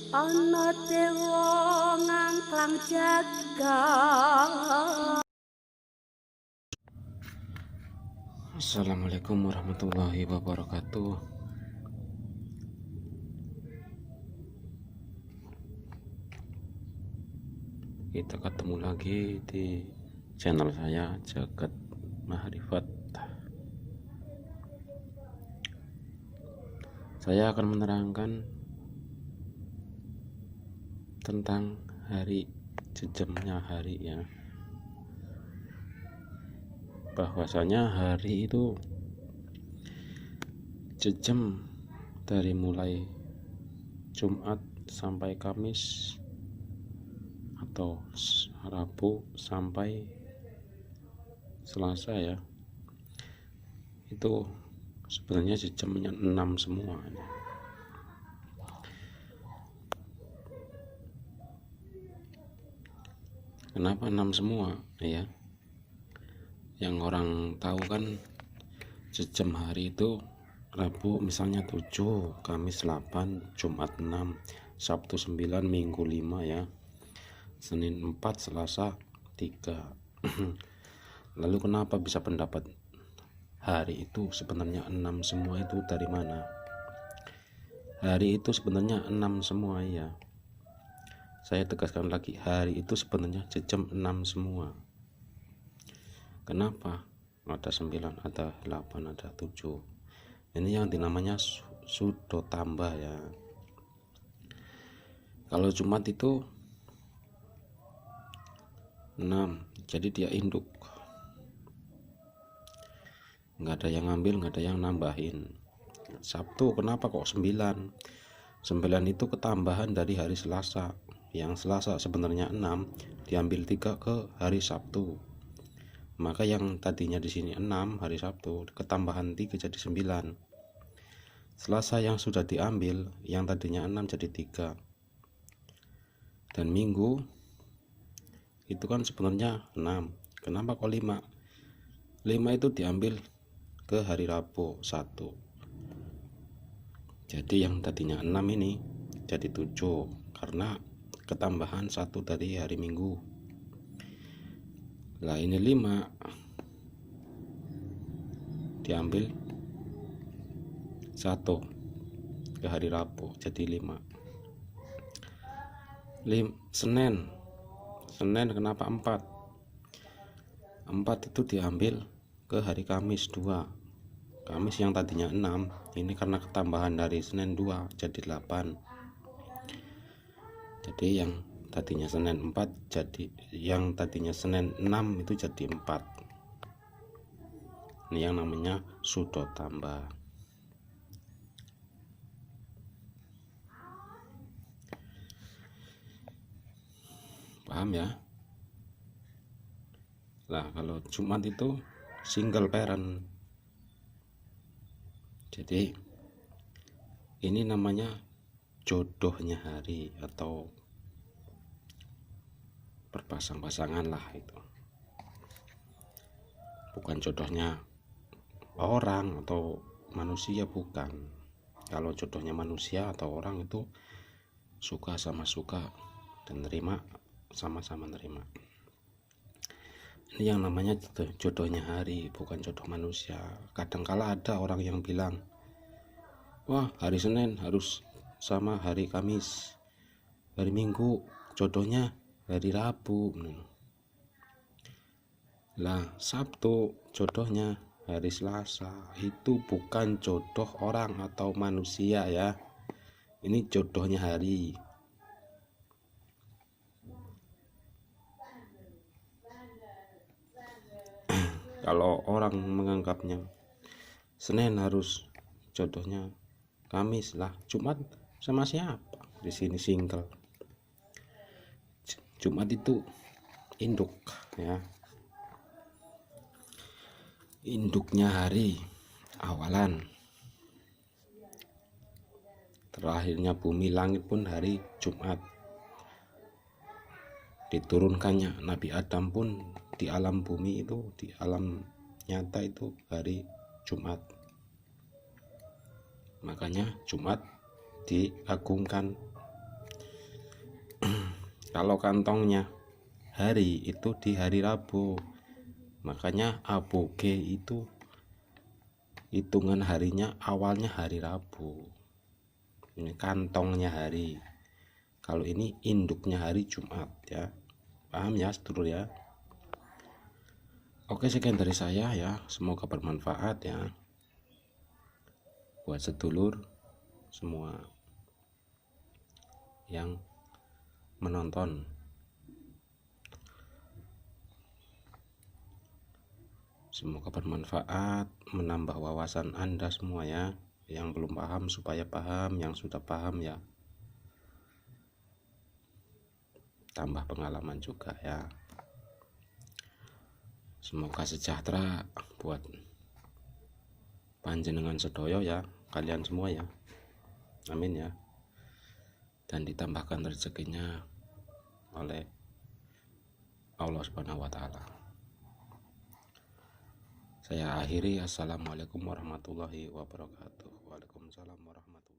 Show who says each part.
Speaker 1: Ana dewa ngangklang jagat.
Speaker 2: Assalamualaikum warahmatullahi wabarakatuh. Kita ketemu lagi di channel saya Jagat Mahrifat. Saya akan menerangkan tentang hari, jejemnya hari ya. Bahwasanya hari itu jejem dari mulai Jumat sampai Kamis atau Rabu sampai Selasa ya, itu sebenarnya jejemnya 6 semua. Kenapa 6 semua ya? Yang orang tahu kan jejem hari itu Rabu misalnya 7, Kamis 8, Jumat 6, Sabtu 9, Minggu 5 ya, Senin 4, Selasa 3. Lalu kenapa bisa pendapat hari itu sebenarnya 6 semua, itu dari mana? Hari itu sebenarnya 6 semua ya. Saya tegaskan lagi, hari itu sebenarnya jejem 6 semua. Kenapa? Ada 9, ada 8, ada 7. Ini yang dinamanya sudo tambah ya. Kalau Jumat itu 6, jadi dia induk. Nggak ada yang ngambil, nggak ada yang nambahin. Sabtu kenapa kok 9? 9 itu ketambahan dari hari Selasa. Yang Selasa sebenarnya 6, diambil 3 ke hari Sabtu. Maka yang tadinya di sini 6 hari Sabtu, ketambahan 3 jadi 9. Selasa yang sudah diambil, yang tadinya 6 jadi 3. Dan Minggu itu kan sebenarnya 6. Kenapa kok 5? 5 itu diambil ke hari Rabu 1. Jadi yang tadinya 6 ini jadi 7 karena ketambahan 1 dari hari Minggu. Lah ini 5 diambil 1 ke hari Rabu jadi 5. Senin kenapa 4? 4 itu diambil ke hari Kamis 2. Kamis yang tadinya 6, ini karena ketambahan dari Senin 2 jadi 8. Jadi yang tadinya Senin 4 jadi, yang tadinya Senin 6 itu jadi 4. Ini yang namanya sudo tambah. Paham ya? Nah, kalau Jumat itu single parent. Jadi ini namanya jodohnya hari atau berpasang-pasangan lah itu. Bukan jodohnya orang atau manusia, bukan. Kalau jodohnya manusia atau orang itu suka sama suka dan nerima sama-sama nerima. Ini yang namanya jodohnya hari, bukan jodoh manusia. Kadangkala ada orang yang bilang, wah hari Senin harus sama hari Kamis, hari Minggu jodohnya hari Rabu. Lah Sabtu jodohnya hari Selasa. Itu bukan jodoh orang atau manusia ya. Ini jodohnya hari. Kalau orang menganggapnya Senin harus jodohnya Kamis, lah Jumat sama siapa? Di sini single. Jumat itu induk ya, induknya hari, awalan, terakhirnya bumi langit pun hari Jumat. Diturunkannya Nabi Adam pun di alam bumi itu, di alam nyata itu hari Jumat. Makanya Jumat diagungkan. Kalau kantongnya hari itu di hari Rabu, makanya aboge itu hitungan harinya awalnya hari Rabu. Ini kantongnya hari, kalau ini induknya hari Jumat ya. Paham ya sedulur ya? Oke, sekian dari saya ya, semoga bermanfaat ya buat sedulur semua yang menonton. Semoga bermanfaat, menambah wawasan Anda semua ya, yang belum paham supaya paham, yang sudah paham ya tambah pengalaman juga ya. Semoga sejahtera buat panjenengan sedoyo ya, kalian semua ya, amin ya, dan ditambahkan rezekinya oleh Allah Subhanahu wa Ta'ala. Saya akhiri, assalamualaikum warahmatullahi wabarakatuh. Waalaikumsalam warahmatullahi wabarakatuh.